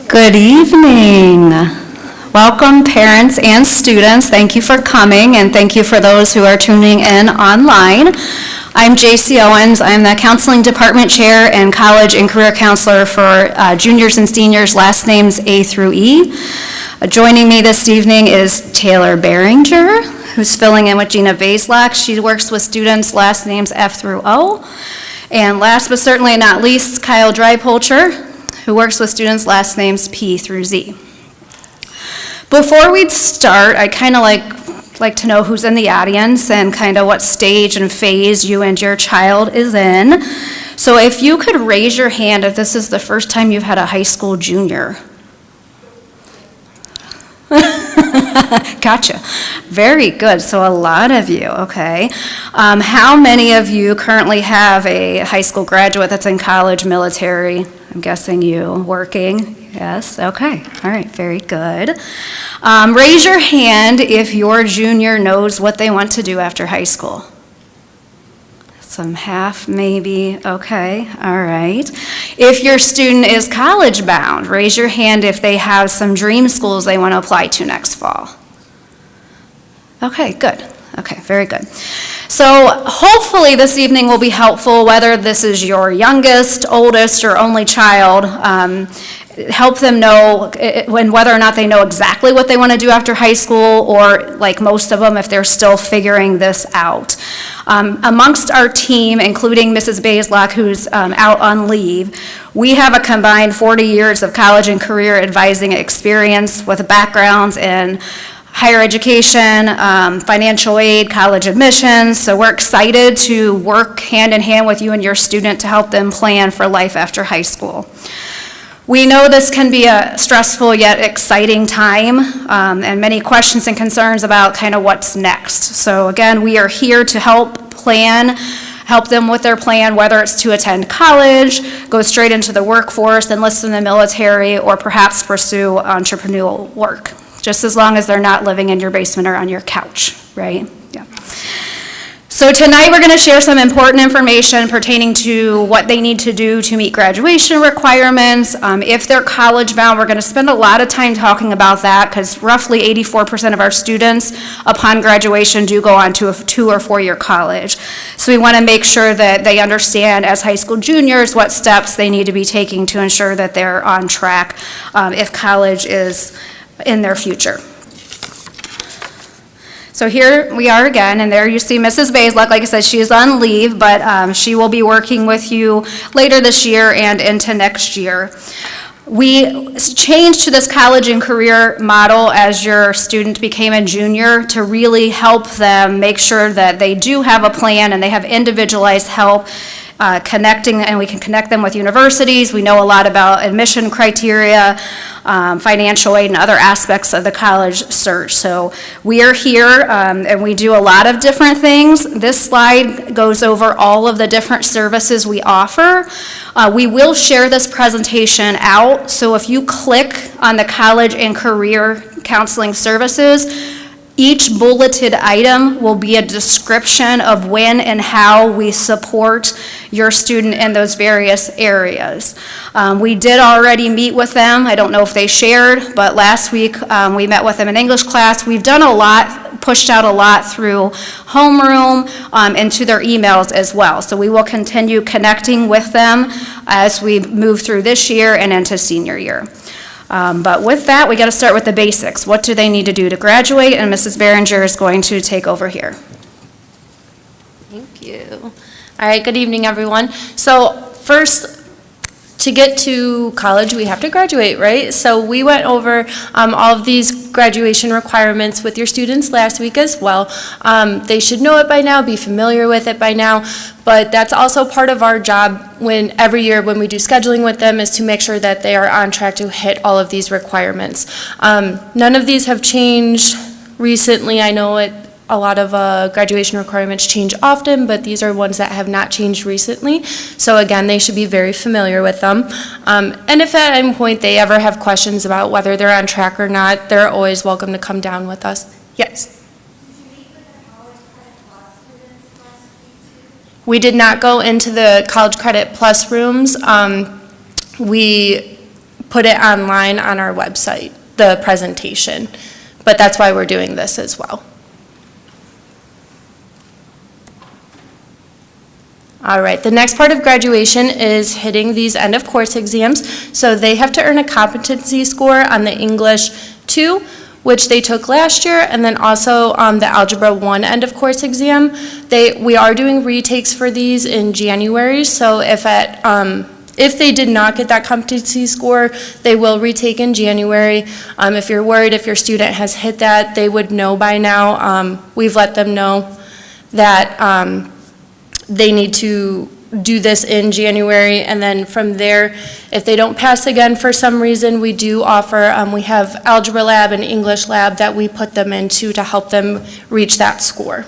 Good evening. Welcome, parents and students. Thank you for coming, and thank you for those who are tuning in online. I'm J.C. Owens. I'm the Counseling Department Chair and College and Career Counselor for juniors and seniors, last names A through E. Joining me this evening is Taylor Behringer, who's filling in with Gina Bazelak. She works with students, last names F through O. And last but certainly not least, Kyle Dreipolcher, who works with students, last names P through Z. Before we start, I kind of like to know who's in the audience and kind of what stage and phase you and your child is in. So if you could raise your hand if this is the first time you've had a high school junior. Gotcha. Very good. So a lot of you, okay. How many of you currently have a high school graduate that's in college, military? I'm guessing you, working. Yes, okay. All right, very good. Raise your hand if your junior knows what they want to do after high school. Some half, maybe. Okay, all right. If your student is college bound, raise your hand if they have some dream schools they want to apply to next fall. Okay, good. Okay, very good. So hopefully this evening will be helpful, whether this is your youngest, oldest, or only child. Help them know whether or not they know exactly what they want to do after high school, or like most of them, if they're still figuring this out. Amongst our team, including Mrs. Bazelak, who's out on leave, we have a combined 40 years of college and career advising experience with backgrounds in higher education, financial aid, college admissions. So we're excited to work hand in hand with you and your student to help them plan for life after high school. We know this can be a stressful yet exciting time, and many questions and concerns about kind of what's next. So again, we are here to help them with their plan, whether it's to attend college, go straight into the workforce, enlist in the military, or perhaps pursue entrepreneurial work, just as long as they're not living in your basement or on your couch, right? Yeah. So tonight we're going to share some important information pertaining to what they need to do to meet graduation requirements. If they're college bound, we're going to spend a lot of time talking about that, because roughly 84% of our students upon graduation do go on to a 2 or 4 year college. So we want to make sure that they understand as high school juniors what steps they need to be taking to ensure that they're on track if college is in their future. So here we are again, and there you see Mrs. Bazelak. Like I said, she is on leave, but she will be working with you later this year and into next year. We changed to this college and career model as your student became a junior to really help them make sure that they do have a plan and they have individualized help connecting, and we can connect them with universities. We know a lot about admission criteria, financial aid, and other aspects of the college search. So we are here, and we do a lot of different things. This slide goes over all of the different services we offer. We will share this presentation out, so if you click on the college and career counseling services, each bulleted item will be a description of when and how we support your student in those various areas. We did already meet with them. I don't know if they shared, but last week we met with them in English class. We've done a lot, pushed out a lot through homeroom and to their emails as well. So we will continue connecting with them as we move through this year and into senior year. But with that, we got to start with the basics. What do they need to do to graduate? And Mrs. Behringer is going to take over here. Thank you. All right, good evening, everyone. So first, to get to college, we have to graduate, right? So we went over all of these graduation requirements with your students last week as well. They should know it by now, be familiar with it by now, but that's also part of our job every year when we do scheduling with them, is to make sure that they are on track to hit all of these requirements. None of these have changed recently. I know a lot of graduation requirements change often, but these are ones that have not changed recently. So again, they should be very familiar with them. And if at any point they ever have questions about whether they're on track or not, they're always welcome to come down with us. Yes? We did not go into the College Credit Plus rooms. we put it online on our website, the presentation. But that's why we're doing this as well. All right, the next part of graduation is hitting these end of course exams. So they have to earn a competency score on the English 2, which they took last year, and then also the Algebra 1 end of course exam. We are doing retakes for these in January, so if they did not get that competency score, they will retake in January. If you're worried if your student has hit that, they would know by now. We've let them know that they need to do this in January, and then from there, if they don't pass again for some reason, we do offer, we have Algebra Lab and English Lab that we put them into to help them reach that score.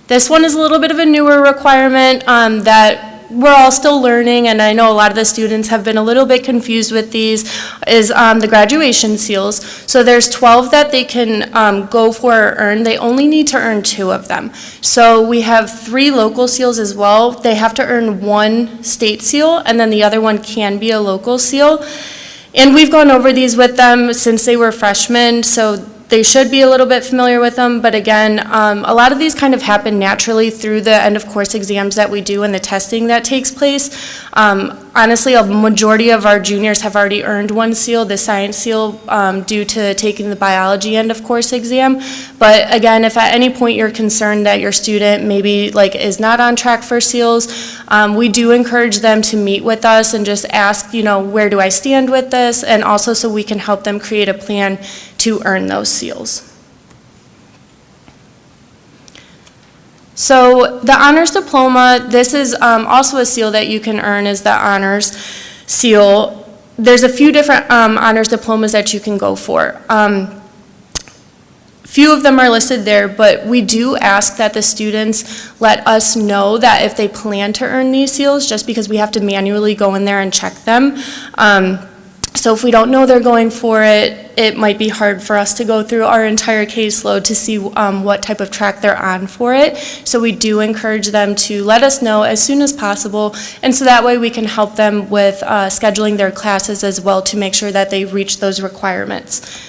This one is a little bit of a newer requirement that we're all still learning, and I know a lot of the students have been a little bit confused with these, is the graduation seals. So there's 12 that they can go for or earn. They only need to earn 2 of them. So we have 3 local seals as well. They have to earn 1 state seal, and then the other one can be a local seal. And we've gone over these with them since they were freshmen, so they should be a little bit familiar with them, but again, a lot of these kind of happen naturally through the end of course exams that we do and the testing that takes place. Honestly, a majority of our juniors have already earned 1 seal, the science seal, due to taking the biology end of course exam. But again, if at any point you're concerned that your student maybe is not on track for seals, we do encourage them to meet with us and just ask, where do I stand with this? And also so we can help them create a plan to earn those seals. So the honors diploma, this is also a seal that you can earn, is the honors seal. There's a few different honors diplomas that you can go for. Few of them are listed there, but we do ask that the students let us know that if they plan to earn these seals, just because we have to manually go in there and check them. So if we don't know they're going for it, it might be hard for us to go through our entire caseload to see what type of track they're on for it. So we do encourage them to let us know as soon as possible, and so that way we can help them with scheduling their classes as well to make sure that they reach those requirements.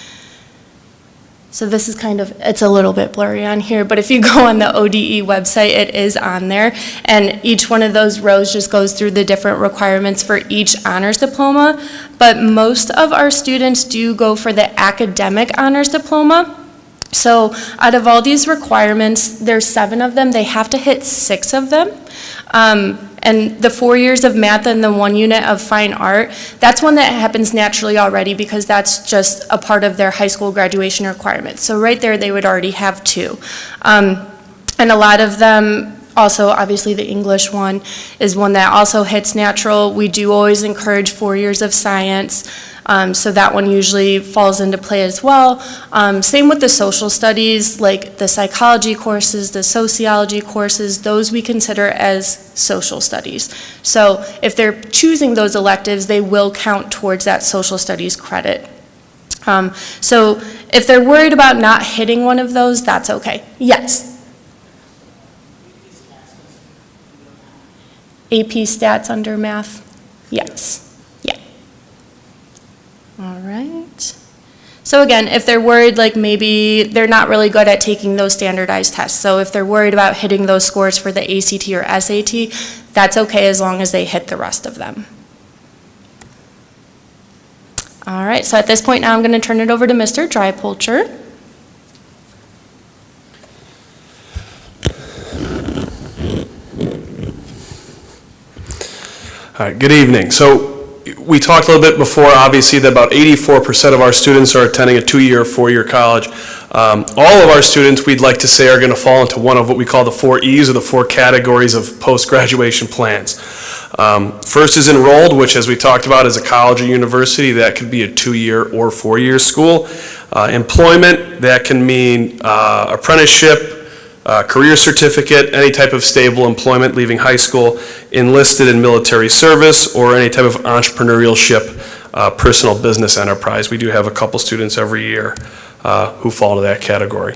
So this is it's a little bit blurry on here, but if you go on the ODE website, it is on there. And each one of those rows just goes through the different requirements for each honors diploma. But most of our students do go for the academic honors diploma. So out of all these requirements, there's 7 of them. They have to hit 6 of them. And the 4 years of math and the 1 unit of fine art, that's one that happens naturally already because that's just a part of their high school graduation requirements. So right there, they would already have 2. And a lot of them, also obviously the English one is one that also hits natural. We do always encourage 4 years of science. So that one usually falls into play as well. Same with the social studies, like the psychology courses, the sociology courses, those we consider as social studies. So if they're choosing those electives, they will count towards that social studies credit. So if they're worried about not hitting one of those, that's okay. Yes? AP stats under math? Yes. All right. So again, if they're worried maybe they're not really good at taking those standardized tests, so if they're worried about hitting those scores for the ACT or SAT, that's okay as long as they hit the rest of them. All right, so at this point now I'm going to turn it over to Mr. Drypolcher. All right, good evening. So we talked a little bit before, obviously, that about 84% of our students are attending a 2-year or 4-year college. All of our students, we'd like to say, are going to fall into one of what we call the 4 E's, or the 4 categories of post-graduation plans. First is enrolled, which, as we talked about, is a college or university. That could be a 2-year or 4-year school. Employment, that can mean apprenticeship, career certificate, any type of stable employment leaving high school, enlisted in military service, or any type of entrepreneurship, personal business enterprise. We do have a couple students every year who fall into that category.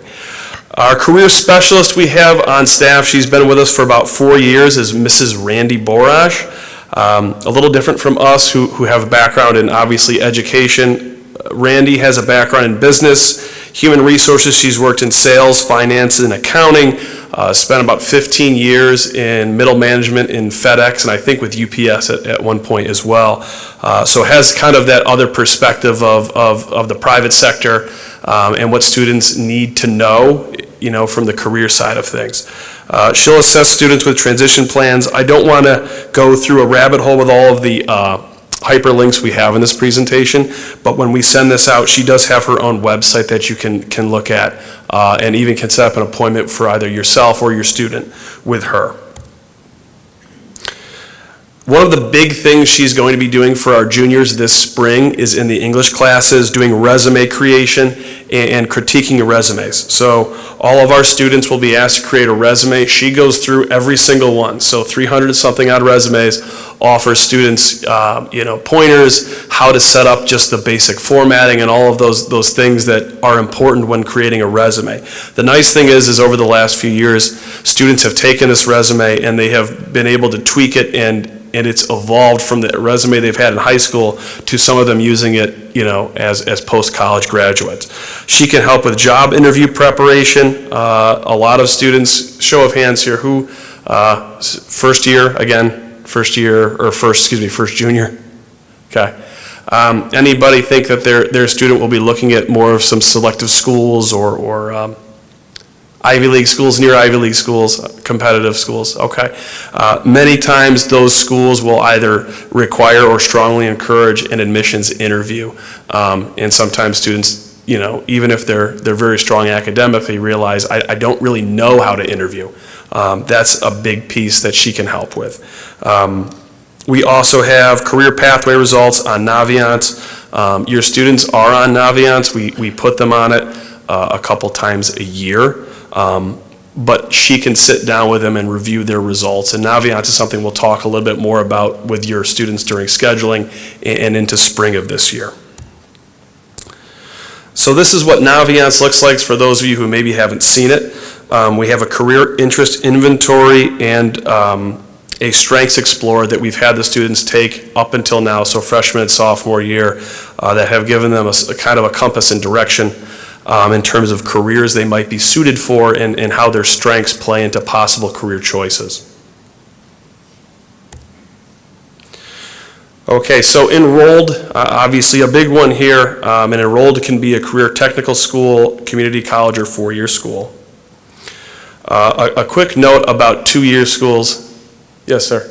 Our career specialist we have on staff, she's been with us for about 4 years, is Mrs. Randy Borash. A little different from us who have a background in obviously education. Randy has a background in business, human resources. She's worked in sales, finance, and accounting, spent about 15 years in middle management in FedEx, and I think with UPS at one point as well. So has kind of that other perspective of the private sector and what students need to know, from the career side of things. She'll assess students with transition plans. I don't want to go through a rabbit hole with all of the hyperlinks we have in this presentation, but when we send this out, she does have her own website that you can look at and even can set up an appointment for either yourself or your student with her. One of the big things she's going to be doing for our juniors this spring is in the English classes, doing resume creation and critiquing resumes. So all of our students will be asked to create a resume. She goes through every single one. So 300 something odd resumes, offers students pointers, how to set up just the basic formatting and all of those things that are important when creating a resume. The nice thing is over the last few years, students have taken this resume and they have been able to tweak it and it's evolved from the resume they've had in high school to some of them using it, as post-college graduates. She can help with job interview preparation. A lot of students, show of hands here, who first junior? Okay. Anybody think that their student will be looking at more of some selective schools or Ivy League schools, near Ivy League schools, competitive schools? Okay. Many times those schools will either require or strongly encourage an admissions interview. And sometimes students, even if they're very strong academically, realize I don't really know how to interview. That's a big piece that she can help with. We also have career pathway results on Naviance. Your students are on Naviance. We put them on it a couple times a year. But she can sit down with them and review their results. And Naviance is something we'll talk a little bit more about with your students during scheduling and into spring of this year. So this is what Naviance looks like for those of you who maybe haven't seen it. We have a career interest inventory and a strengths explorer that we've had the students take up until now, so freshman and sophomore year, that have given them a kind of a compass and direction in terms of careers they might be suited for and how their strengths play into possible career choices. Okay, so enrolled, obviously a big one here. And enrolled can be a career technical school, community college, or four-year school. A quick note about two-year schools. Yes, sir.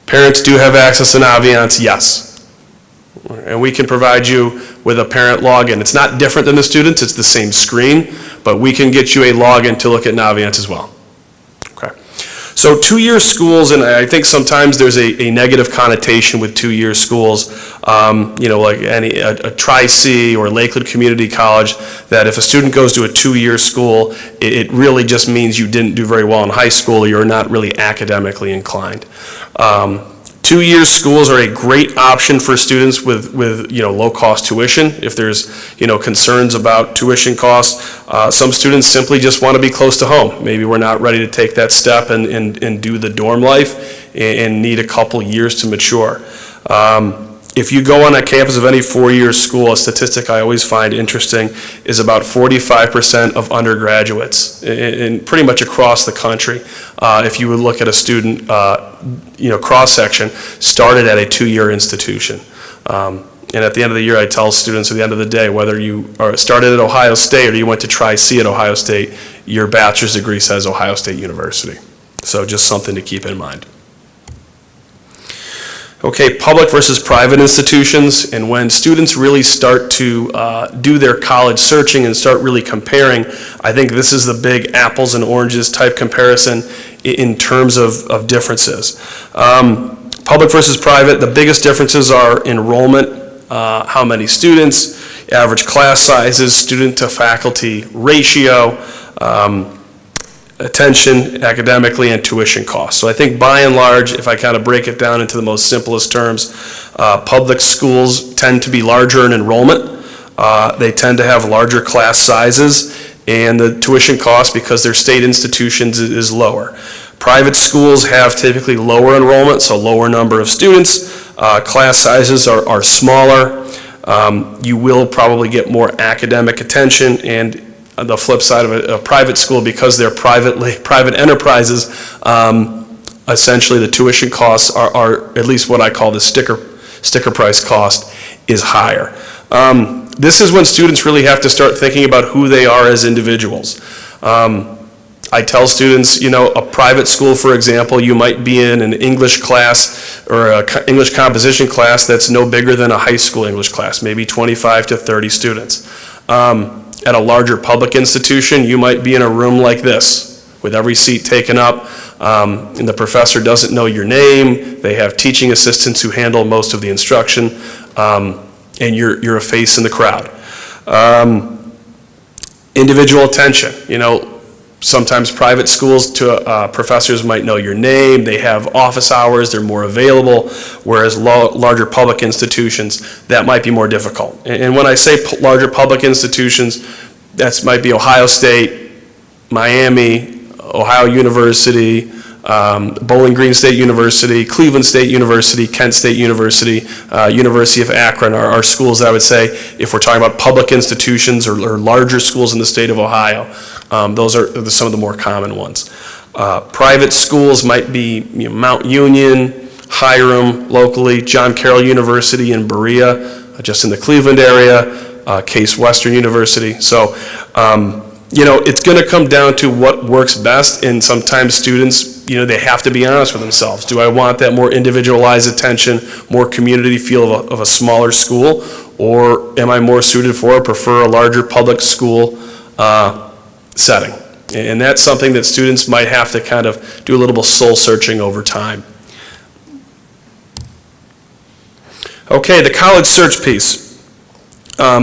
Parents do have access to Naviance, yes. And we can provide you with a parent login. It's not different than the students, it's the same screen, but we can get you a login to look at Naviance as well. Okay. So two-year schools, and I think sometimes there's a negative connotation with two-year schools, like a Tri-C or Lakeland Community College, that if a student goes to a two-year school, it really just means you didn't do very well in high school or you're not really academically inclined. Two-year schools are a great option for students with low-cost tuition. If there's concerns about tuition costs, some students simply just want to be close to home. Maybe we're not ready to take that step and do the dorm life and need a couple years to mature. If you go on a campus of any four-year school, a statistic I always find interesting is about 45% of undergraduates, in pretty much across the country, if you would look at a student, cross-section, started at a two-year institution. And at the end of the year, I tell students at the end of the day, whether you started at Ohio State or you went to Tri-C at Ohio State, your bachelor's degree says Ohio State University. So just something to keep in mind. Okay, public versus private institutions, and when students really start to do their college searching and start really comparing, I think this is the big apples and oranges type comparison in terms of differences. Public versus private, the biggest differences are enrollment, how many students, average class sizes, student to faculty ratio, attention academically, and tuition costs. So I think by and large, if I kind of break it down into the most simplest terms, public schools tend to be larger in enrollment. They tend to have larger class sizes, and the tuition cost, because they're state institutions, is lower. Private schools have typically lower enrollment, so lower number of students. Class sizes are smaller. You will probably get more academic attention, and on the flip side of a private school, because they're private enterprises, essentially the tuition costs are at least what I call the sticker price cost is higher. This is when students really have to start thinking about who they are as individuals. I tell students, a private school, for example, you might be in an English class or an English composition class that's no bigger than a high school English class, maybe 25 to 30 students. At a larger public institution, you might be in a room like this, with every seat taken up, and the professor doesn't know your name. They have teaching assistants who handle most of the instruction, and you're a face in the crowd. Individual attention, sometimes private schools professors might know your name, they have office hours, they're more available, whereas larger public institutions, that might be more difficult. And when I say larger public institutions, that might be Ohio State, Miami, Ohio University, Bowling Green State University, Cleveland State University, Kent State University, University of Akron are schools I would say, if we're talking about public institutions or larger schools in the state of Ohio, those are some of the more common ones. Private schools might be Mount Union, Hiram locally, John Carroll University in Berea, just in the Cleveland area, Case Western University. So, it's going to come down to what works best, and sometimes students, they have to be honest with themselves. Do I want that more individualized attention, more community feel of a smaller school, or am I more suited for or prefer a larger public school setting? And that's something that students might have to kind of do a little bit soul searching over time. Okay, the college search piece.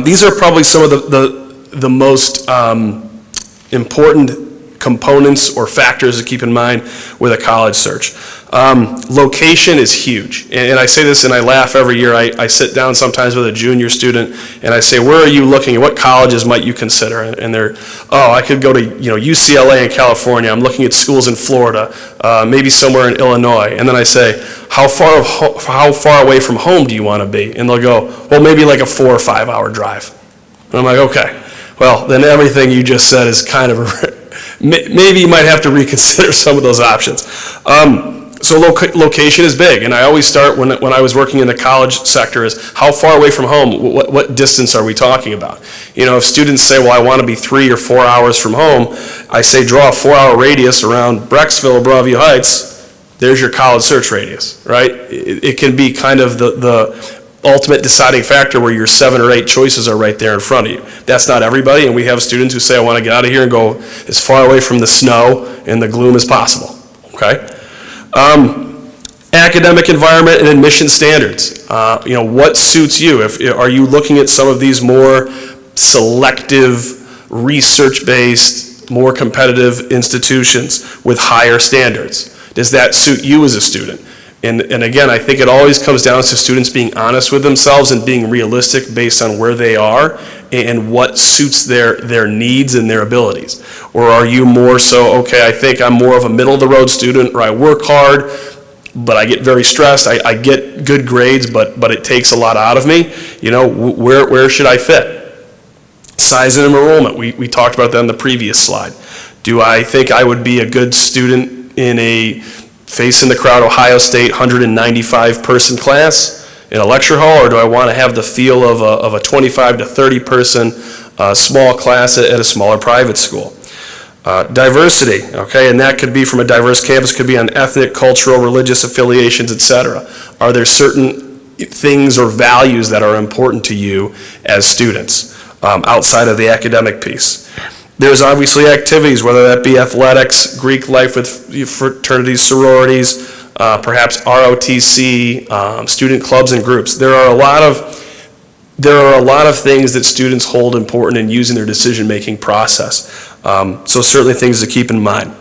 These are probably some of the most important components or factors to keep in mind with a college search. Location is huge, and I say this and I laugh every year. I sit down sometimes with a junior student and I say, where are you looking? What colleges might you consider? And they're, I could go to UCLA in California. I'm looking at schools in Florida, maybe somewhere in Illinois. And then I say, how far away from home do you want to be? And they'll go, well, maybe like a 4 or 5 hour drive. And I'm like, okay, well, then everything you just said is kind of maybe you might have to reconsider some of those options. So location is big, and I always start when I was working in the college sector is how far away from home, what distance are we talking about? If students say, well, I want to be 3 or 4 hours from home, I say draw a 4-hour radius around Brecksville or Broadview Heights. There's your college search radius, right? It can be kind of the ultimate deciding factor where your 7 or 8 choices are right there in front of you. That's not everybody, and we have students who say, I want to get out of here and go as far away from the snow and the gloom as possible, okay? Academic environment and admission standards. What suits you? Are you looking at some of these more selective, research-based, more competitive institutions with higher standards? Does that suit you as a student? And again, I think it always comes down to students being honest with themselves and being realistic based on where they are and what suits their needs and their abilities. Or are you more so, okay, I think I'm more of a middle-of-the-road student, or I work hard, but I get very stressed, I get good grades, but it takes a lot out of me. Where should I fit? Size and enrollment, we talked about that in the previous slide. Do I think I would be a good student in a face in the crowd Ohio State 195 person class in a lecture hall, or do I want to have the feel of a 25 to 30 person small class at a smaller private school? Diversity, okay, and that could be from a diverse campus, could be on ethnic, cultural, religious affiliations, etc. Are there certain things or values that are important to you as students outside of the academic piece? There's obviously activities, whether that be athletics, Greek life with fraternities, sororities, perhaps ROTC, student clubs and groups. There are a lot of things that students hold important in using their decision-making process. So certainly things to keep in mind.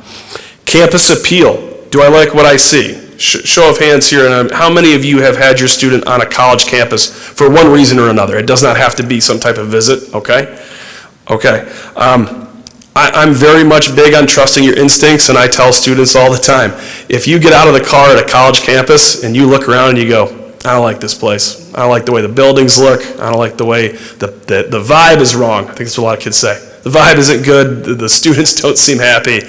Campus appeal. Do I like what I see? Show of hands here, and how many of you have had your student on a college campus for one reason or another? It does not have to be some type of visit, okay? Okay. I'm very much big on trusting your instincts, and I tell students all the time, if you get out of the car at a college campus and you look around and you go, I don't like this place. I don't like the way the buildings look. I don't like the way the vibe is wrong. I think that's what a lot of kids say. The vibe isn't good. The students don't seem happy.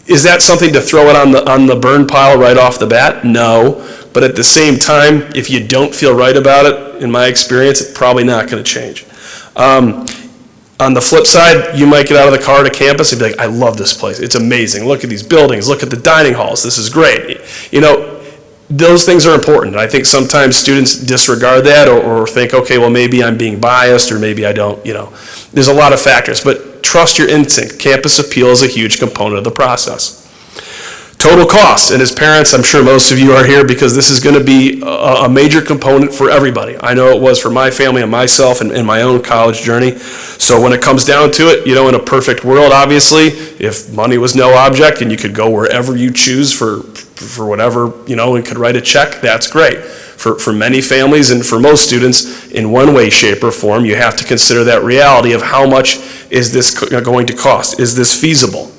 Is that something to throw it on the burn pile right off the bat? No. But at the same time, if you don't feel right about it, in my experience, it's probably not going to change. On the flip side, you might get out of the car to campus and be like, I love this place. It's amazing. Look at these buildings. Look at the dining halls. This is great. You know, those things are important. I think sometimes students disregard that or think, okay, well, maybe I'm being biased or maybe I don't, you know. There's a lot of factors, but trust your instinct. Campus appeal is a huge component of the process. Total cost, and as parents, I'm sure most of you are here because this is going to be a major component for everybody. I know it was for my family and myself and in my own college journey. So when it comes down to it, you know, in a perfect world, obviously, if money was no object and you could go wherever you choose for whatever, you know, and could write a check, that's great. For many families and for most students, in one way, shape, or form, you have to consider that reality of how much is this going to cost? Is this feasible?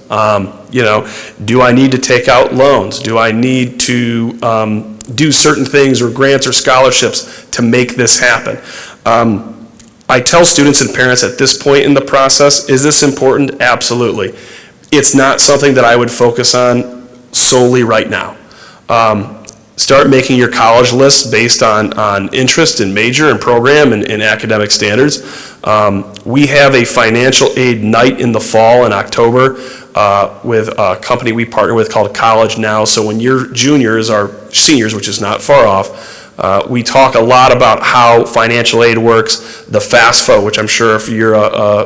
You know, do I need to take out loans? Do I need to do certain things or grants or scholarships to make this happen? I tell students and parents at this point in the process, is this important? Absolutely. It's not something that I would focus on solely right now. Start making your college list based on interest and major and program and academic standards. We have a financial aid night in the fall in October with a company we partner with called College Now. So when your juniors are seniors, which is not far off, we talk a lot about how financial aid works, the FAFSA, which I'm sure if you're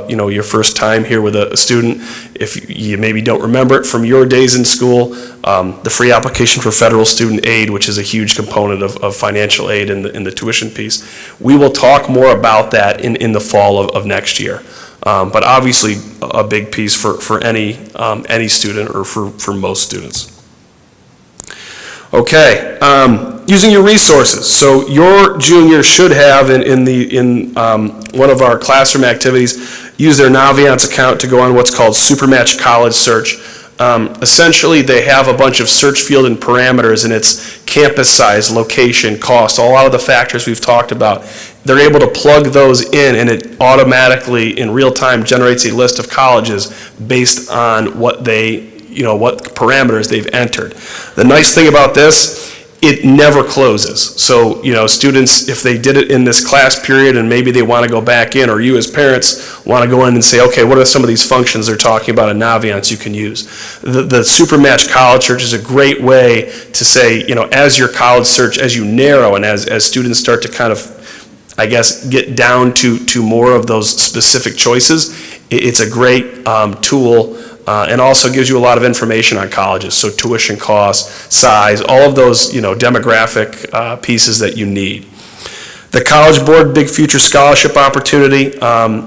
you know, your first time here with a student, if you maybe don't remember it from your days in school, the free application for federal student aid, which is a huge component of financial aid in the tuition piece. We will talk more about that in the fall of next year. But obviously a big piece for any student or for most students. Okay, using your resources. So your junior should have in one of our classroom activities, use their Naviance account to go on what's called Supermatch College Search. Essentially, they have a bunch of search field and parameters, and it's campus size, location, cost, a lot of the factors we've talked about. They're able to plug those in, and it automatically, in real time, generates a list of colleges based on what what parameters they've entered. The nice thing about this, it never closes. So, you know, students, if they did it in this class period and maybe they want to go back in, or you as parents want to go in and say, okay, what are some of these functions they're talking about in Naviance you can use? The Supermatch College Search is a great way to say, you know, as your college search, as you narrow and as students start to kind of, I guess, get down to more of those specific choices, it's a great tool. And also gives you a lot of information on colleges, so tuition costs, size, all of those, you know, demographic pieces that you need. The College Board Big Future Scholarship Opportunity,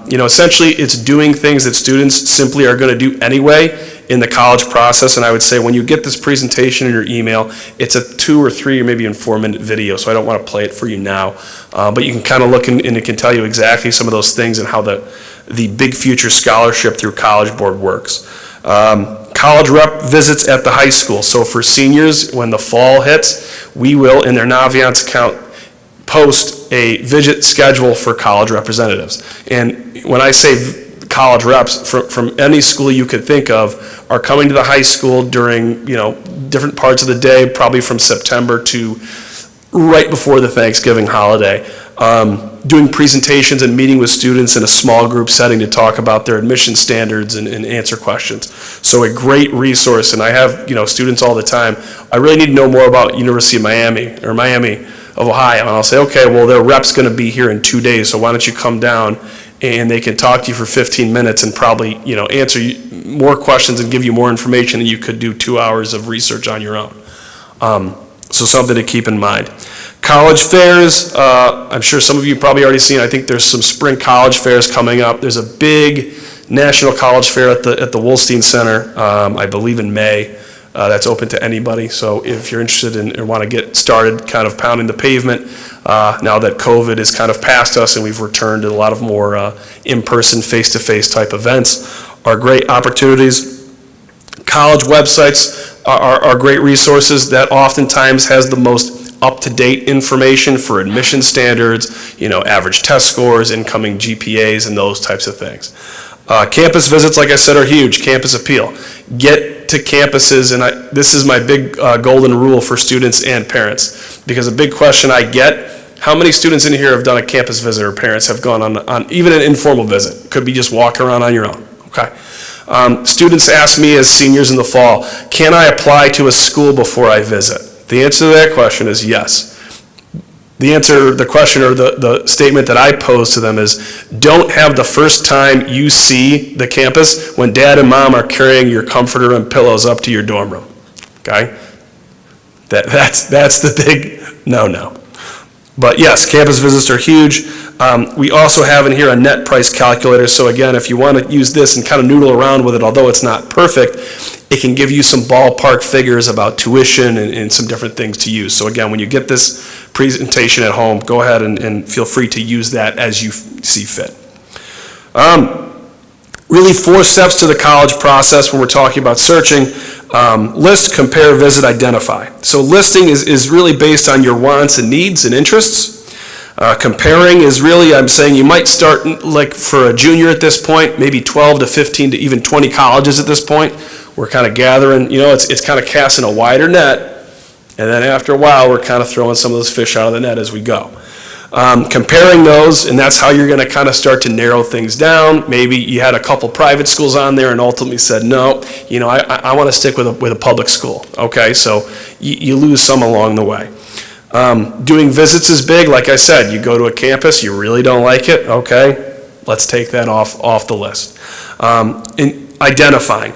you know, essentially it's doing things that students simply are going to do anyway in the college process. And I would say when you get this presentation in your email, it's a 2 or 3 or maybe even 4-minute video, so I don't want to play it for you now. But you can kind of look and it can tell you exactly some of those things and how the Big Future Scholarship through College Board works. College rep visits at the high school. So for seniors, when the fall hits, we will, in their Naviance account, post a visit schedule for college representatives. And when I say college reps, from any school you could think of, are coming to the high school during, you know, different parts of the day, probably from September to right before the Thanksgiving holiday. Doing presentations and meeting with students in a small group setting to talk about their admission standards and answer questions. So a great resource, and I have, you know, students all the time, I really need to know more about University of Miami or Miami of Ohio, and I'll say, okay, well, their rep's going to be here in 2 days, so why don't you come down and they can talk to you for 15 minutes and probably, you know, answer more questions and give you more information than you could do 2 hours of research on your own. So something to keep in mind. College fairs, I'm sure some of you probably already seen, I think there's some spring college fairs coming up. There's a big National College Fair at the Wolstein Center, I believe in May. That's open to anybody. So if you're interested in or want to get started kind of pounding the pavement, now that COVID is kind of past us and we've returned to a lot of more in-person, face-to-face type events, are great opportunities. College websites are great resources that oftentimes has the most up-to-date information for admission standards, average test scores, incoming GPAs, and those types of things. Campus visits, like I said, are huge. Campus appeal. Get to campuses, and this is my big golden rule for students and parents, because a big question I get, how many students in here have done a campus visit or parents have gone on even an informal visit? Could be just walking around on your own, okay? Students ask me as seniors in the fall, can I apply to a school before I visit? The answer to that question is yes. The question or the statement that I pose to them is, don't have the first time you see the campus when dad and mom are carrying your comforter and pillows up to your dorm room, okay? That's the big no-no. But yes, campus visits are huge. We also have in here a net price calculator. So again, if you want to use this and kind of noodle around with it, although it's not perfect, it can give you some ballpark figures about tuition and some different things to use. So again, when you get this presentation at home, go ahead and feel free to use that as you see fit. Really 4 steps to the college process when we're talking about searching. List, compare, visit, identify. So listing is really based on your wants and needs and interests. Comparing is really, I'm saying you might start like for a junior at this point, maybe 12 to 15 to even 20 colleges at this point. We're kind of gathering, it's kind of casting a wider net, and then after a while, we're kind of throwing some of those fish out of the net as we go. Comparing those, and that's how you're going to kind of start to narrow things down. Maybe you had a couple private schools on there and ultimately said, no, I want to stick with a public school. Okay, so you lose some along the way. Doing visits is big. Like I said, you go to a campus, you really don't like it. Okay, let's take that off the list. And identifying.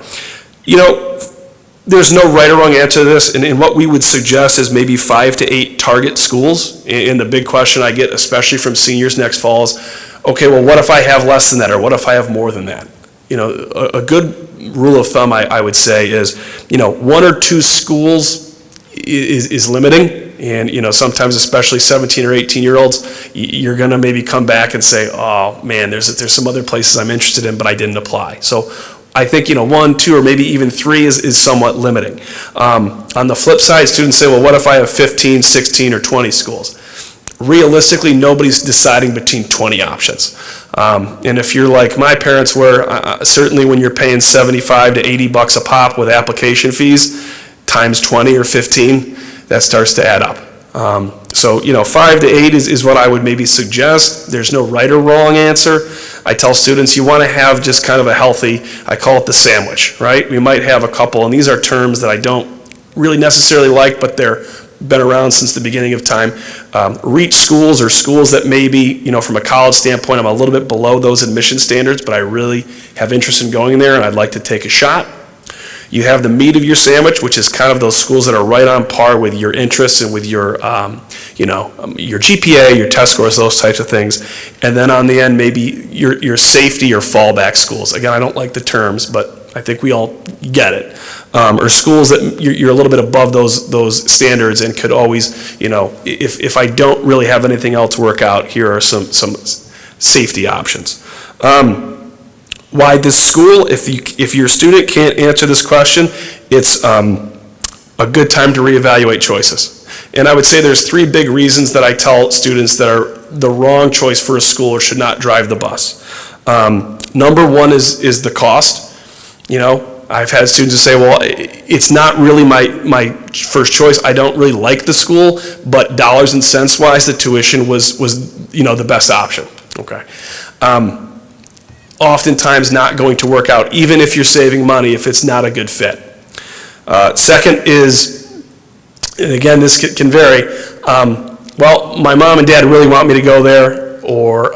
There's no right or wrong answer to this, and what we would suggest is maybe 5 to 8 target schools. And the big question I get, especially from seniors next fall, is, okay, well, what if I have less than that, or what if I have more than that? A good rule of thumb, I would say, is, 1 or 2 schools is limiting. And, sometimes, especially 17 or 18-year-olds, you're going to maybe come back and say, oh, man, there's some other places I'm interested in, but I didn't apply. So I think, 1, 2, or maybe even 3 is somewhat limiting. On the flip side, students say, well, what if I have 15, 16, or 20 schools? Realistically, nobody's deciding between 20 options. And if you're like my parents were, certainly when you're paying $75 to $80 a pop with application fees, times 20 or 15, that starts to add up. So 5 to 8 is what I would maybe suggest. There's no right or wrong answer. I tell students you want to have just kind of a healthy, I call it the sandwich, right? We might have a couple, and these are terms that I don't really necessarily like, but they're been around since the beginning of time. Reach schools, or schools that maybe, from a college standpoint, I'm a little bit below those admission standards, but I really have interest in going there and I'd like to take a shot. You have the meat of your sandwich, which is kind of those schools that are right on par with your interests and with your, your GPA, your test scores, those types of things. And then on the end, maybe your safety or fallback schools. Again, I don't like the terms, but I think we all get it. Or schools that you're a little bit above those standards and could always, if I don't really have anything else work out, here are some safety options. Why this school? If your student can't answer this question, it's a good time to reevaluate choices. And I would say there's 3 big reasons that I tell students that are the wrong choice for a school or should not drive the bus. Number 1 is the cost. I've had students who say, well, it's not really my first choice. I don't really like the school, but dollars and cents wise, the tuition was the best option. Okay. Oftentimes not going to work out, even if you're saving money, if it's not a good fit. Second is, and again, this can vary, well, my mom and dad really want me to go there, or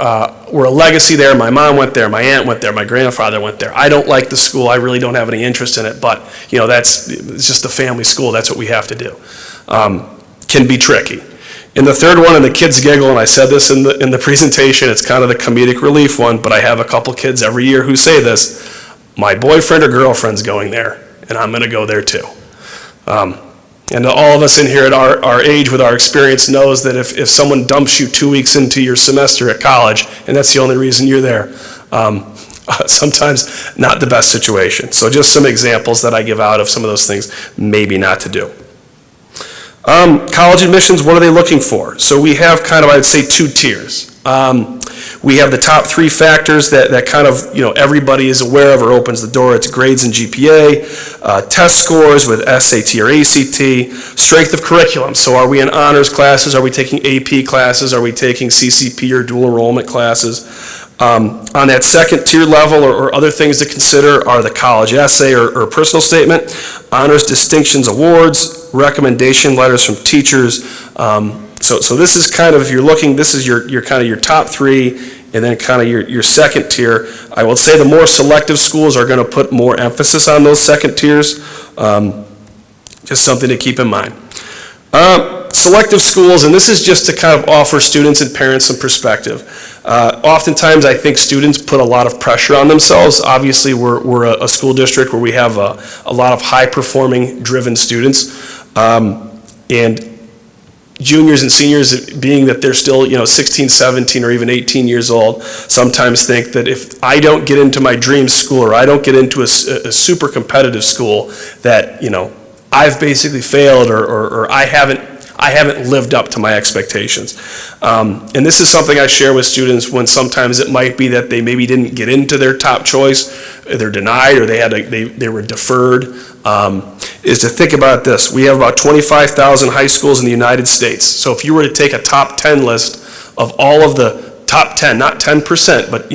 we're a legacy there, my mom went there, my aunt went there, my grandfather went there. I don't like the school, I really don't have any interest in it, but it's just a family school, that's what we have to do. Can be tricky. And the third one, and the kids giggle, and I said this in the presentation, it's kind of the comedic relief one, but I have a couple kids every year who say this: my boyfriend or girlfriend's going there, and I'm going to go there too. And all of us in here at our age with our experience knows that if someone dumps you 2 weeks into your semester at college, and that's the only reason you're there, sometimes not the best situation. So just some examples that I give out of some of those things maybe not to do. College admissions, what are they looking for? So we have kind of, I'd say, 2 tiers. We have the top 3 factors that kind of, everybody is aware of or opens the door. It's grades and GPA, test scores with SAT or ACT, strength of curriculum. So are we in honors classes? Are we taking AP classes? Are we taking CCP or dual enrollment classes? On that second tier level or other things to consider are the college essay or personal statement, honors distinctions awards, recommendation letters from teachers. So this is kind of, if you're looking, this is your kind of your top 3, and then kind of your second tier. I will say the more selective schools are going to put more emphasis on those second tiers. Just something to keep in mind. Selective schools, and this is just to kind of offer students and parents some perspective. Oftentimes, I think students put a lot of pressure on themselves. Obviously, we're a school district where we have a lot of high-performing, driven students. And juniors and seniors, being that they're still 16, 17, or even 18 years old, sometimes think that if I don't get into my dream school or I don't get into a super competitive school, that I've basically failed or I haven't lived up to my expectations. And this is something I share with students when sometimes it might be that they maybe didn't get into their top choice, they're denied, or they were deferred, is to think about this. We have about 25,000 high schools in the United States. So if you were to take a top 10 list of all of the top 10, not 10%, but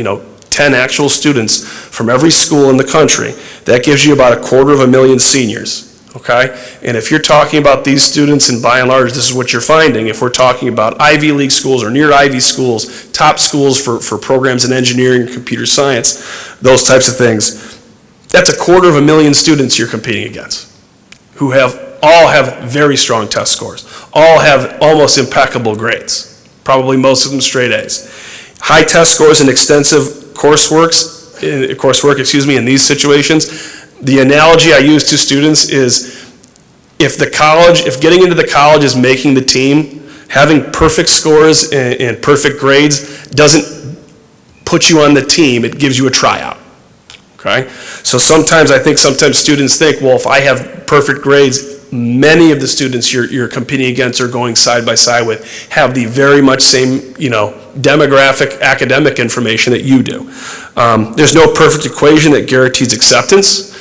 10 actual students from every school in the country, that gives you about 250,000 seniors. Okay? And if you're talking about these students, and by and large, this is what you're finding, if we're talking about Ivy League schools or near Ivy schools, top schools for programs in engineering and computer science, those types of things, that's 250,000 students you're competing against, who all have very strong test scores, all have almost impeccable grades, probably most of them straight A's. High test scores and extensive coursework, in these situations. The analogy I use to students is if getting into the college is making the team, having perfect scores and perfect grades doesn't put you on the team, it gives you a tryout. Okay? So sometimes students think, well, if I have perfect grades, many of the students you're competing against or going side by side with have the very much same, demographic academic information that you do. There's no perfect equation that guarantees acceptance.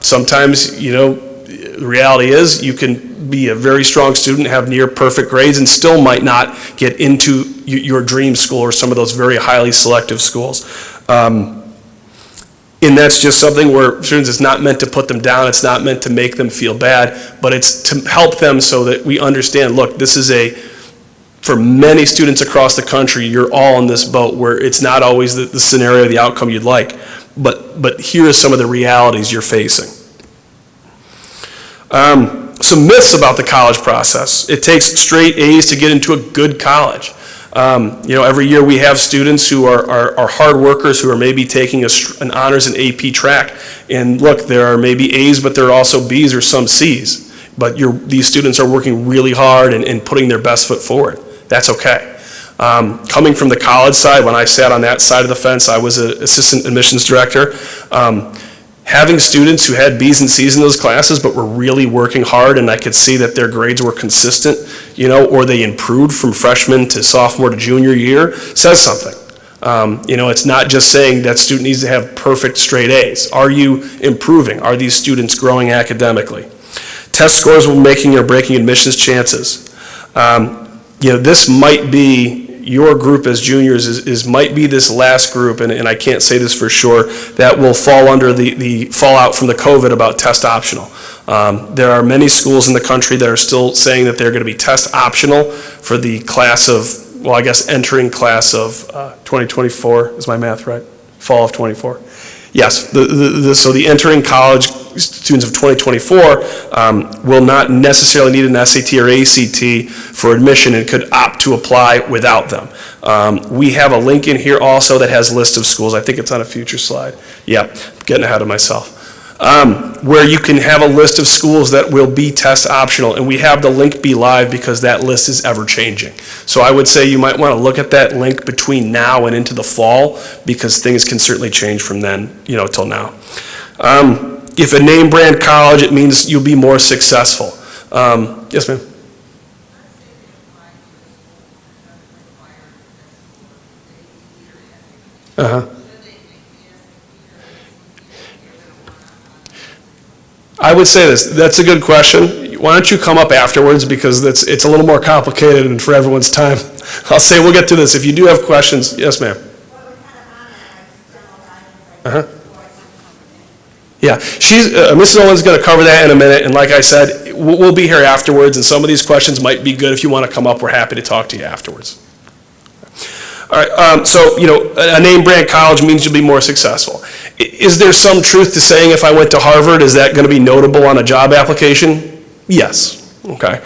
Sometimes, the reality is you can be a very strong student, have near perfect grades, and still might not get into your dream school or some of those very highly selective schools. And that's just something where students, it's not meant to put them down, it's not meant to make them feel bad, but it's to help them so that we understand, look, this is for many students across the country, you're all in this boat where it's not always the scenario, the outcome you'd like, but here are some of the realities you're facing. Some myths about the college process. It takes straight A's to get into a good college. Every year we have students who are hard workers who are maybe taking an honors and AP track. And look, there are maybe A's, but there are also B's or some C's. But these students are working really hard and putting their best foot forward. That's okay. Coming from the college side, when I sat on that side of the fence, I was an assistant admissions director. Having students who had B's and C's in those classes but were really working hard, and I could see that their grades were consistent, or they improved from freshman to sophomore to junior year, says something. It's not just saying that student needs to have perfect straight A's. Are you improving? Are these students growing academically? Test scores will making or breaking admissions chances. This might be your group as juniors might be this last group, and I can't say this for sure, that will fall under the fallout from the COVID about test optional. There are many schools in the country that are still saying that they're going to be test optional for the class of, entering class of 2024, is my math right? Fall of 24. Yes, so the entering college students of 2024 will not necessarily need an SAT or ACT for admission and could opt to apply without them. We have a link in here also that has a list of schools. I think it's on a future slide. Yeah, getting ahead of myself. Where you can have a list of schools that will be test optional, and we have the link be live because that list is ever changing. So I would say you might want to look at that link between now and into the fall, because things can certainly change from then, till now. If a name brand college, it means you'll be more successful. Yes, ma'am. Uh-huh. I would say this, that's a good question. Why don't you come up afterwards, because it's a little more complicated and for everyone's time. I'll say we'll get to this. If you do have questions, yes, ma'am. Uh-huh. Yeah, Mrs. Owen's going to cover that in a minute, and like I said, we'll be here afterwards, and some of these questions might be good. If you want to come up, we're happy to talk to you afterwards. All right, so, a name brand college means you'll be more successful. Is there some truth to saying if I went to Harvard, is that going to be notable on a job application? Yes, okay.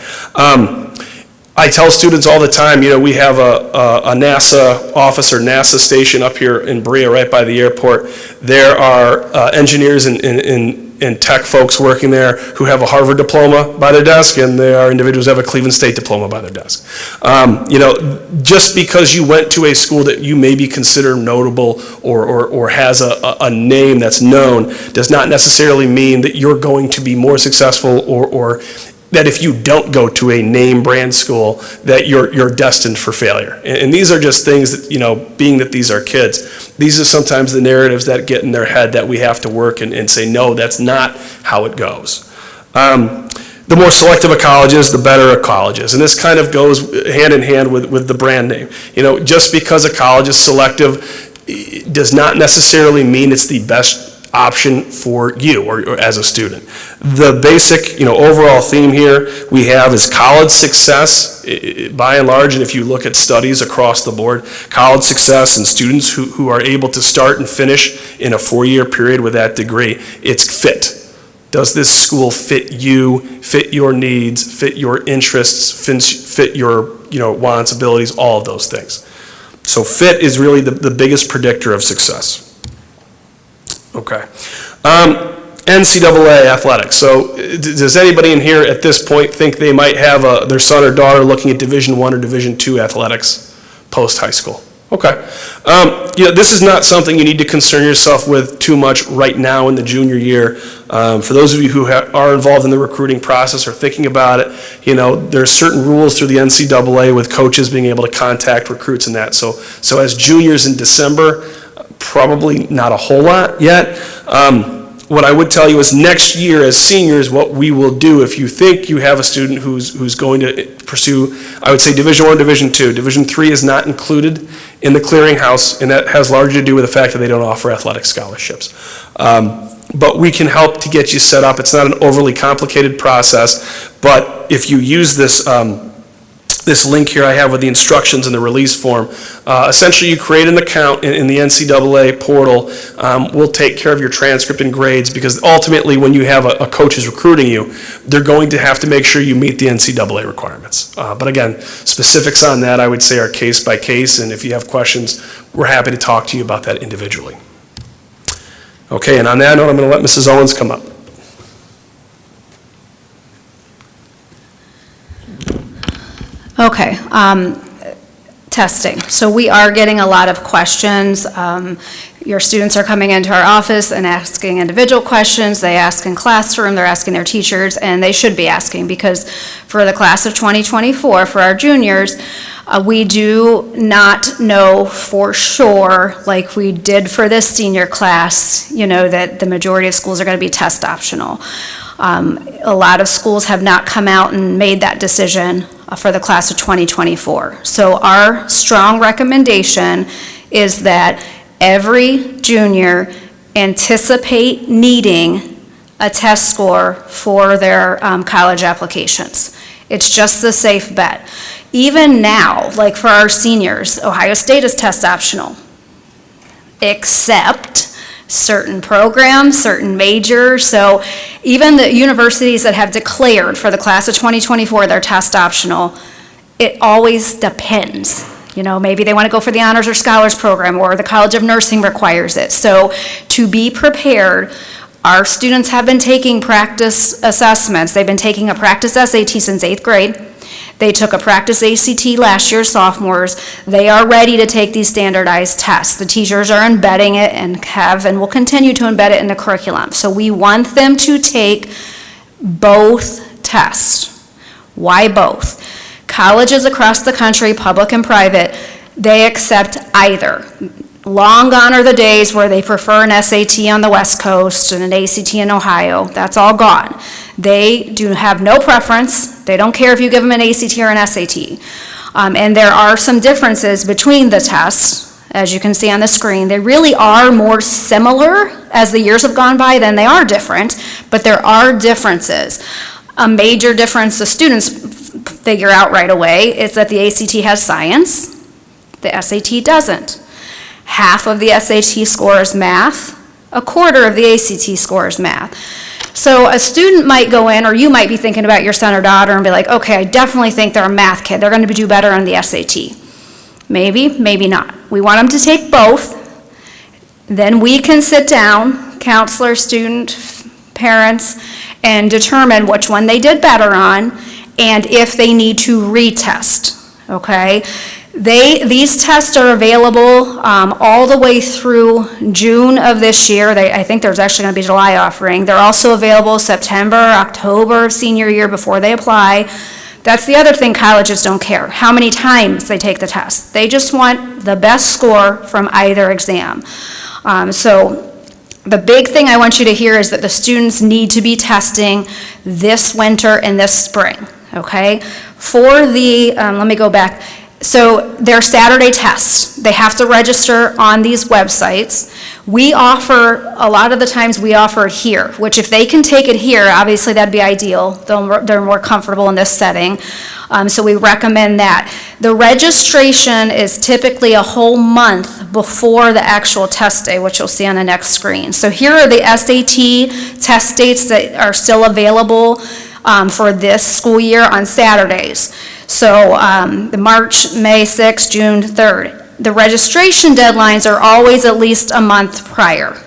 I tell students all the time, we have a NASA office or NASA station up here in Berea, right by the airport. There are engineers and tech folks working there who have a Harvard diploma by their desk, and there are individuals who have a Cleveland State diploma by their desk. Just because you went to a school that you may be considered notable or has a name that's known does not necessarily mean that you're going to be more successful or that if you don't go to a name brand school that you're destined for failure. And these are just things that, being that these are kids, these are sometimes the narratives that get in their head that we have to work and say, no, that's not how it goes. The more selective a college is, the better a college is. And this kind of goes hand in hand with the brand name. Just because a college is selective does not necessarily mean it's the best option for you or as a student. The basic, overall theme here we have is college success, by and large, and if you look at studies across the board, college success and students who are able to start and finish in a 4-year period with that degree, it's fit. Does this school fit you, fit your needs, fit your interests, fit your wants, abilities, all of those things. So fit is really the biggest predictor of success. Okay. NCAA athletics. So does anybody in here at this point think they might have their son or daughter looking at Division I or Division II athletics post-high school? Okay. This is not something you need to concern yourself with too much right now in the junior year. For those of you who are involved in the recruiting process or thinking about it, there's certain rules through the NCAA with coaches being able to contact recruits and that. So as juniors in December, probably not a whole lot yet. What I would tell you is next year as seniors, what we will do if you think you have a student who's going to pursue, I would say Division I, Division II. Division III is not included in the clearinghouse, and that has largely to do with the fact that they don't offer athletic scholarships. But we can help to get you set up. It's not an overly complicated process, but if you use this link here I have with the instructions and the release form. Essentially, you create an account in the NCAA portal. We'll take care of your transcript and grades because ultimately when you have a coach who's recruiting you, they're going to have to make sure you meet the NCAA requirements. But again, specifics on that I would say are case by case, and if you have questions, we're happy to talk to you about that individually. Okay, and on that note, I'm going to let Mrs. Owens come up. Okay, testing. So we are getting a lot of questions. Your students are coming into our office and asking individual questions. They ask in classroom, they're asking their teachers, and they should be asking because for the class of 2024, for our juniors, we do not know for sure, like we did for this senior class, that the majority of schools are going to be test optional. A lot of schools have not come out and made that decision for the class of 2024. So our strong recommendation is that every junior anticipate needing a test score for their college applications. It's just the safe bet. Even now, like for our seniors, Ohio State is test optional, except certain programs, certain majors. So even the universities that have declared for the class of 2024 they're test optional, it always depends. You know, maybe they want to go for the honors or scholars program, or the College of Nursing requires it. So to be prepared, our students have been taking practice assessments. They've been taking a practice SAT since 8th grade. They took a practice ACT last year, sophomores. They are ready to take these standardized tests. The teachers are embedding it and will continue to embed it in the curriculum. So we want them to take both tests. Why both? Colleges across the country, public and private, they accept either. Long gone are the days where they prefer an SAT on the West Coast and an ACT in Ohio. That's all gone. They do have no preference. They don't care if you give them an ACT or an SAT. And there are some differences between the tests, as you can see on the screen. They really are more similar as the years have gone by than they are different, but there are differences. A major difference the students figure out right away is that the ACT has science, the SAT doesn't. Half of the SAT score is math, a quarter of the ACT score is math. So a student might go in, or you might be thinking about your son or daughter and be like, okay, I definitely think they're a math kid. They're going to do better on the SAT. Maybe, maybe not. We want them to take both. Then we can sit down, counselor, student, parents, and determine which one they did better on and if they need to retest, okay? These tests are available all the way through June of this year. I think there's actually going to be a July offering. They're also available September, October, senior year before they apply. That's the other thing, colleges don't care, how many times they take the test. They just want the best score from either exam. So the big thing I want you to hear is that the students need to be testing this winter and this spring, okay? For the, let me go back. So they're Saturday tests. They have to register on these websites. We offer, a lot of the times we offer it here, which if they can take it here, obviously that'd be ideal. They're more comfortable in this setting. So we recommend that. The registration is typically a whole month before the actual test day, which you'll see on the next screen. So here are the SAT test dates that are still available for this school year on Saturdays. So the March, May 6th, June 3rd. The registration deadlines are always at least a month prior.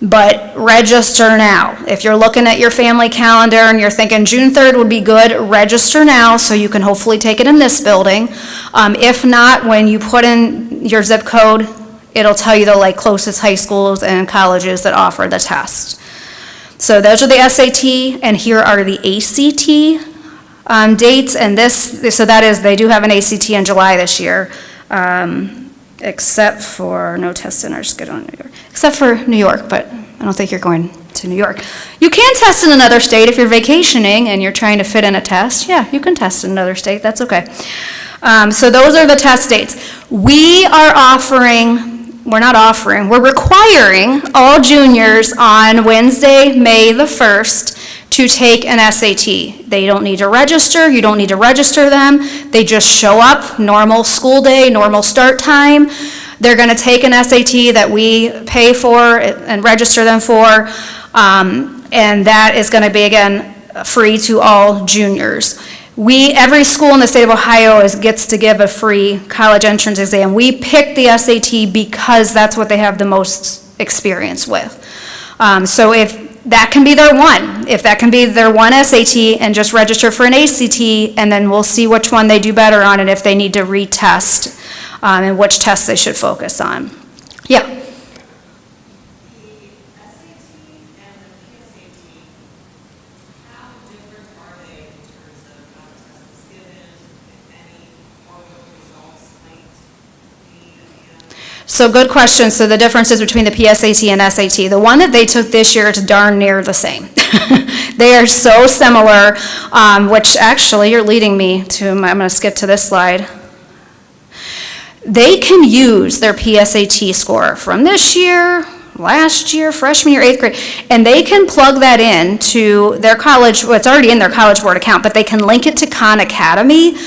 But register now. If you're looking at your family calendar and you're thinking June 3rd would be good, register now so you can hopefully take it in this building. If not, when you put in your zip code, it'll tell you the closest high schools and colleges that offer the test. So those are the SAT, and here are the ACT dates, and so that is, they do have an ACT in July this year, except for, no test centers, good on New York, except for New York, but I don't think you're going to New York. You can test in another state if you're vacationing and you're trying to fit in a test. Yeah, you can test in another state, that's okay. So those are the test dates. We're requiring all juniors on Wednesday, May the 1st, to take an SAT. They don't need to register, you don't need to register them, they just show up, normal school day, normal start time. They're gonna take an SAT that we pay for and register them for, and that is gonna be, again, free to all juniors. Every school in the state of Ohio gets to give a free college entrance exam. We picked the SAT because that's what they have the most experience with. So if that can be their one, if that can be their one SAT, and just register for an ACT, and then we'll see which one they do better on and if they need to retest, and which tests they should focus on. Yeah. So good question. So the differences between the PSAT and SAT. The one that they took this year is darn near the same. They are so similar, which actually you're leading me to, I'm going to skip to this slide. They can use their PSAT score from this year, last year, freshman year, 8th grade, and they can plug that in to their college, well, it's already in their College Board account, but they can link it to Khan Academy,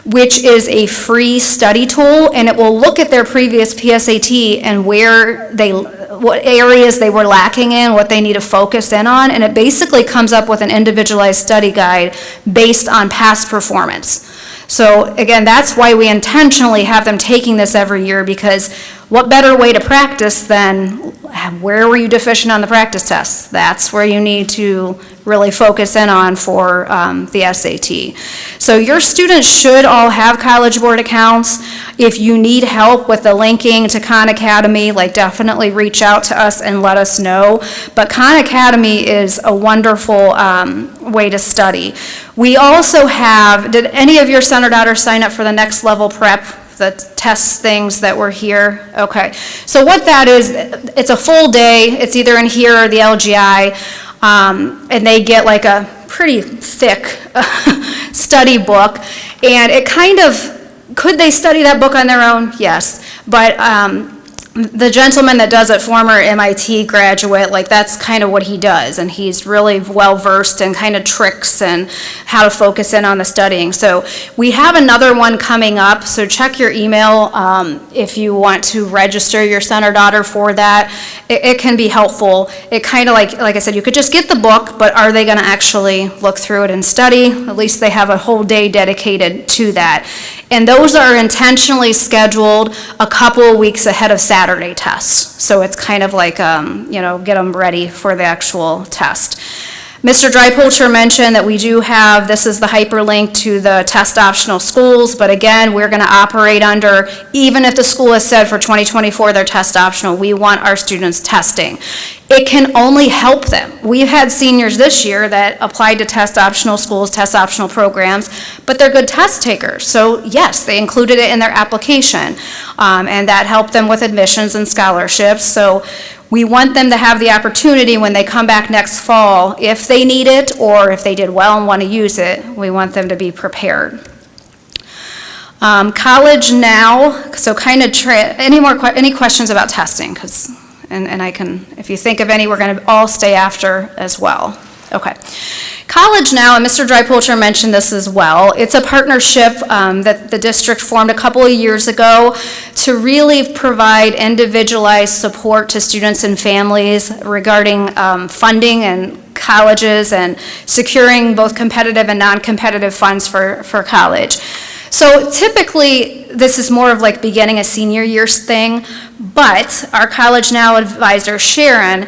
which is a free study tool, and it will look at their previous PSAT and where they what areas they were lacking in, what they need to focus in on, and it basically comes up with an individualized study guide based on past performance. So again, that's why we intentionally have them taking this every year, because what better way to practice than where were you deficient on the practice tests? That's where you need to really focus in on for the SAT. So your students should all have College Board accounts. If you need help with the linking to Khan Academy, like definitely reach out to us and let us know. But Khan Academy is a wonderful way to study. We also have, did any of your son or daughter sign up for the next level prep? The test things that were here? Okay. So what that is, it's a full day. It's either in here or the LGI. And they get like a pretty thick study book. And it kind of, could they study that book on their own? Yes. But the gentleman that does it, former MIT graduate, like that's kind of what he does, and he's really well versed in kind of tricks and how to focus in on the studying. So we have another one coming up, so check your email if you want to register your son or daughter for that. It can be helpful. It kind of like I said, you could just get the book, but are they going to actually look through it and study? At least they have a whole day dedicated to that. And those are intentionally scheduled a couple weeks ahead of Saturday tests. So it's kind of like, get them ready for the actual test. Mr. Drypolcher mentioned that we do have, this is the hyperlink to the test optional schools, but again, we're going to operate under, even if the school has said for 2024 they're test optional, we want our students testing. It can only help them. We've had seniors this year that applied to test optional schools, test optional programs, but they're good test takers. So yes, they included it in their application, and that helped them with admissions and scholarships. So we want them to have the opportunity when they come back next fall, if they need it or if they did well and want to use it, we want them to be prepared. College Now, so kind of any questions about testing? And I can, if you think of any, we're going to all stay after as well. Okay. College Now, and Mr. Drypolcher mentioned this as well, it's a partnership that the district formed a couple of years ago to really provide individualized support to students and families regarding funding and colleges and securing both competitive and non-competitive funds for college. So typically, this is more of like beginning a senior year thing, but our College Now advisor, Sharon,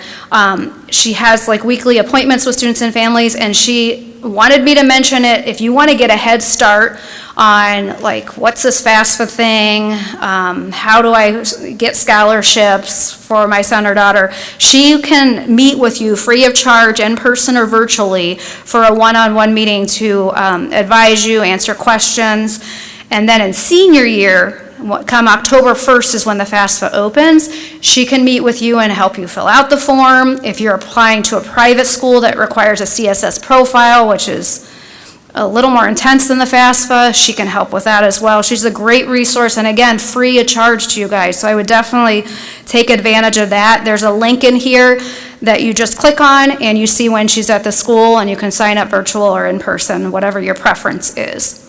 she has like weekly appointments with students and families, and she wanted me to mention it. If you want to get a head start on like, what's this FAFSA thing? How do I get scholarships for my son or daughter? She can meet with you free of charge, in person or virtually, for a one-on-one meeting to advise you, answer questions. And then in senior year, come October 1st is when the FAFSA opens, she can meet with you and help you fill out the form. If you're applying to a private school that requires a CSS profile, which is a little more intense than the FAFSA, she can help with that as well. She's a great resource, and again, free of charge to you guys. So I would definitely take advantage of that. There's a link in here that you just click on, and you see when she's at the school, and you can sign up virtual or in person, whatever your preference is.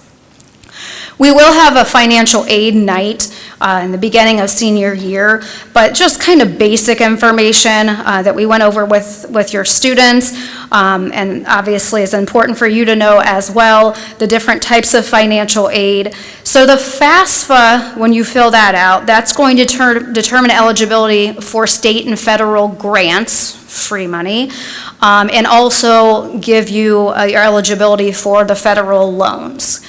We will have a financial aid night in the beginning of senior year, but just kind of basic information that we went over with your students, and obviously is important for you to know as well, the different types of financial aid. So the FAFSA, when you fill that out, that's going to determine eligibility for state and federal grants, free money, and also give you your eligibility for the federal loans.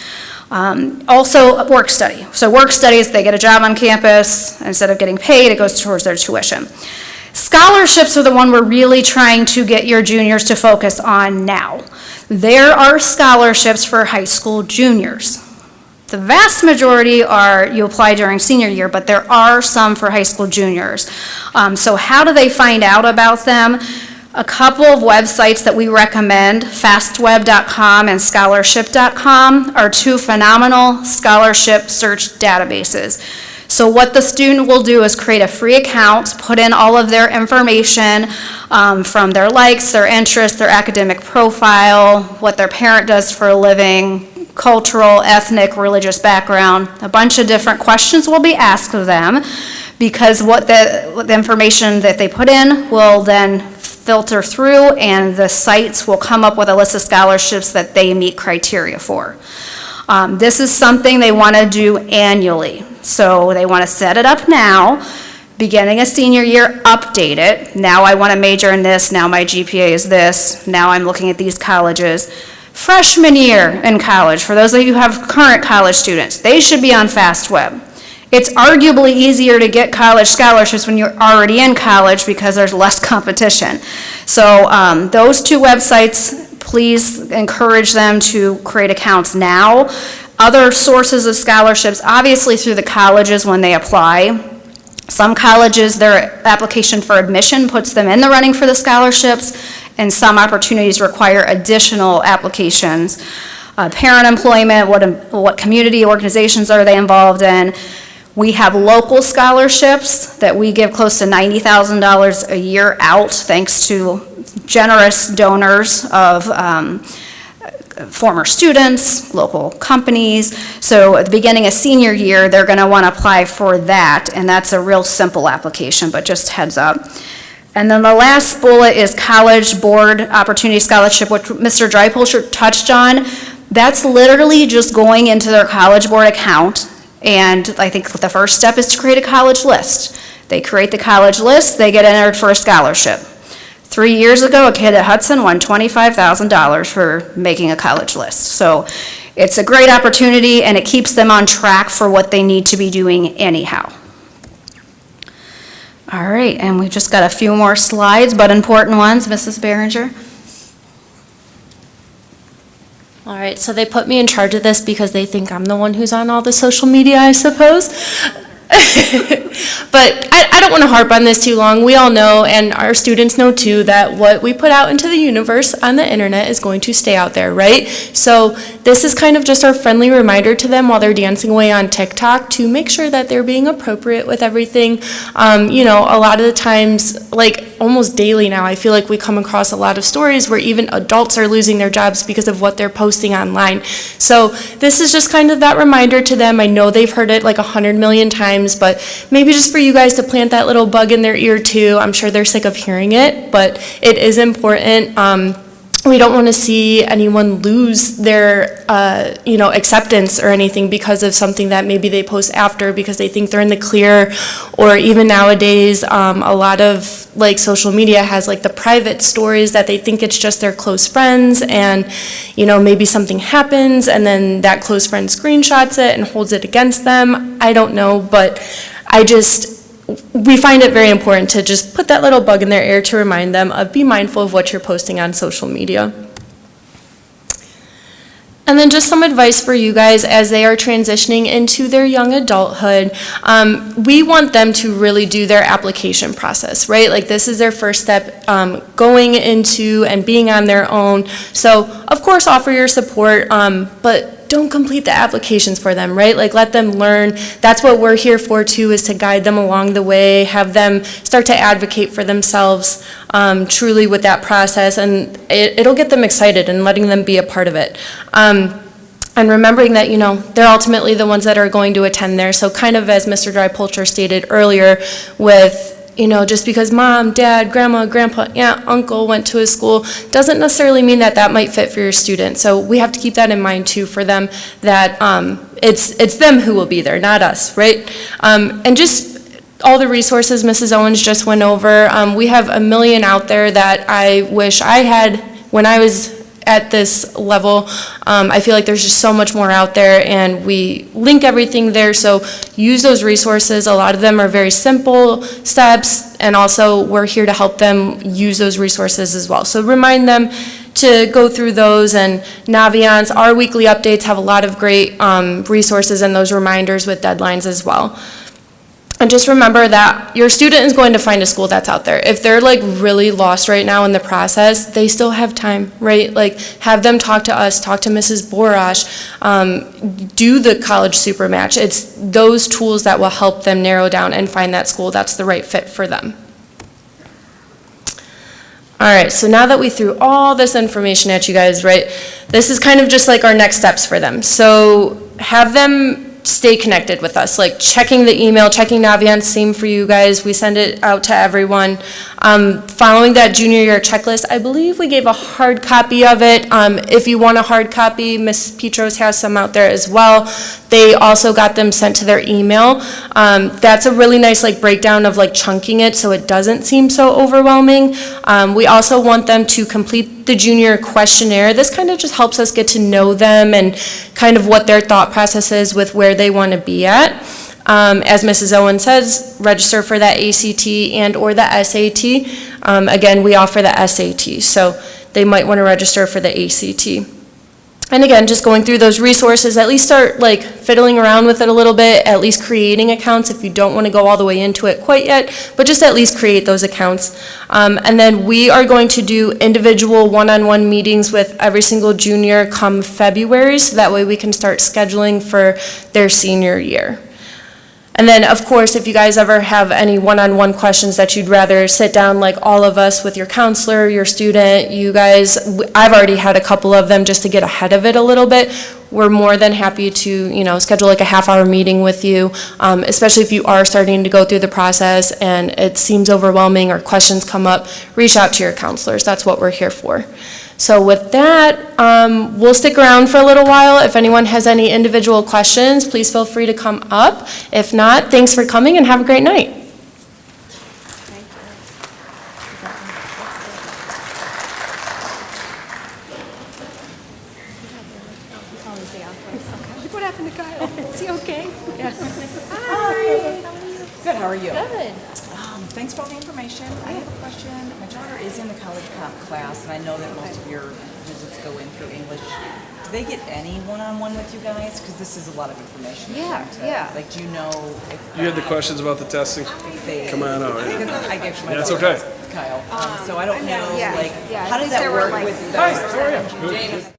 Also, work study. So work studies, they get a job on campus. Instead of getting paid, it goes towards their tuition. Scholarships are the one we're really trying to get your juniors to focus on now. There are scholarships for high school juniors. The vast majority are you apply during senior year, but there are some for high school juniors. So how do they find out about them? A couple of websites that we recommend, fastweb.com and scholarship.com, are two phenomenal scholarship search databases. So what the student will do is create a free account, put in all of their information from their likes, their interests, their academic profile, what their parent does for a living, cultural, ethnic, religious background. A bunch of different questions will be asked of them because what the information that they put in will then filter through, and the sites will come up with a list of scholarships that they meet criteria for. This is something they want to do annually. So they want to set it up now, beginning of senior year, update it. Now I want to major in this, now my GPA is this, now I'm looking at these colleges. Freshman year in college, for those of you who have current college students, they should be on FastWeb. It's arguably easier to get college scholarships when you're already in college because there's less competition. So those two websites, please encourage them to create accounts now. Other sources of scholarships, obviously through the colleges when they apply. Some colleges, their application for admission puts them in the running for the scholarships, and some opportunities require additional applications. Parent employment, what community organizations are they involved in? We have local scholarships that we give close to $90,000 a year out, thanks to generous donors of former students, local companies. So at the beginning of senior year, they're going to want to apply for that, and that's a real simple application, but just heads up. And then the last bullet is College Board Opportunity Scholarship, which Mr. Dreipolscher touched on. That's literally just going into their College Board account, and I think the first step is to create a college list. They create the college list, they get entered for a scholarship. 3 years ago, a kid at Hudson won $25,000 for making a college list. So it's a great opportunity, and it keeps them on track for what they need to be doing anyhow. All right, and we've just got a few more slides, but important ones. Mrs. Behringer? All right, so they put me in charge of this because they think I'm the one who's on all the social media, I suppose. But I don't want to harp on this too long. We all know, and our students know too, that what we put out into the universe on the internet is going to stay out there, right? So this is kind of just our friendly reminder to them while they're dancing away on TikTok to make sure that they're being appropriate with everything. You know, a lot of the times, like almost daily now, I feel like we come across a lot of stories where even adults are losing their jobs because of what they're posting online. So this is just kind of that reminder to them. I know they've heard it like 100 million times, but maybe just for you guys to plant that little bug in their ear too. I'm sure they're sick of hearing it, but it is important. We don't want to see anyone lose their, acceptance or anything because of something that maybe they post after because they think they're in the clear, or even nowadays, a lot of like social media has like the private stories that they think it's just their close friends, and maybe something happens and then that close friend screenshots it and holds it against them. I don't know, but we find it very important to just put that little bug in their ear to remind them of be mindful of what you're posting on social media. And then just some advice for you guys as they are transitioning into their young adulthood. We want them to really do their application process, right? Like this is their first step going into and being on their own. So of course offer your support, but don't complete the applications for them, right? Like let them learn. That's what we're here for too, is to guide them along the way, have them start to advocate for themselves truly with that process, and it'll get them excited and letting them be a part of it. And remembering that, they're ultimately the ones that are going to attend there. So kind of as Mr. Dreipolscher stated earlier with, just because mom, dad, grandma, grandpa, aunt, uncle went to a school doesn't necessarily mean that that might fit for your student. So we have to keep that in mind too for them, that it's them who will be there, not us, right? And just all the resources Mrs. Owens just went over. We have a million out there that I wish I had when I was at this level. I feel like there's just so much more out there, and we link everything there, so use those resources. A lot of them are very simple steps, and also we're here to help them use those resources as well. So remind them to go through those, and Naviance, our weekly updates have a lot of great resources and those reminders with deadlines as well. And just remember that your student is going to find a school that's out there. If they're like really lost right now in the process, they still have time, right? Like have them talk to us, talk to Mrs. Borash, do the college super match. It's those tools that will help them narrow down and find that school that's the right fit for them. All right, so now that we threw all this information at you guys, right, this is kind of just like our next steps for them. So have them stay connected with us, like checking the email, checking Navient, same for you guys. We send it out to everyone. Following that junior year checklist, I believe we gave a hard copy of it. If you want a hard copy, Ms. Petros has some out there as well. They also got them sent to their email. That's a really nice like breakdown of like chunking it so it doesn't seem so overwhelming. We also want them to complete the junior questionnaire. This kind of just helps us get to know them and kind of what their thought process is with where they want to be at. As Mrs. Owen says, register for that ACT and or the SAT. Again, we offer the SAT, so they might want to register for the ACT. And again, just going through those resources, at least start like fiddling around with it a little bit, at least creating accounts if you don't want to go all the way into it quite yet, but just at least create those accounts. And then we are going to do individual one-on-one meetings with every single junior come February, so that way we can start scheduling for their senior year. And then, of course, if you guys ever have any one-on-one questions that you'd rather sit down like all of us with your counselor, your student, you guys, I've already had a couple of them just to get ahead of it a little bit. We're more than happy to, schedule like a half-hour meeting with you, especially if you are starting to go through the process and it seems overwhelming or questions come up, reach out to your counselors. That's what we're here for. So with that, we'll stick around for a little while. If anyone has any individual questions, please feel free to come up. If not, thanks for coming and have a great night. What happened to Kyle? Is he okay? Yeah. Hi. Good, how are you? Good. Thanks for all the information. I have a question. My daughter is in the college comp class, and I know that most of your visits go in through English. Do they get any one-on-one with you guys? Because this is a lot of information. Yeah. Like, do you know if You had the questions about the testing? if they... Come on out. I gave my That's daughter, okay. Kyle. So I don't know, yeah, like, yeah, how does that there were, work like, with Hi, how are you? James?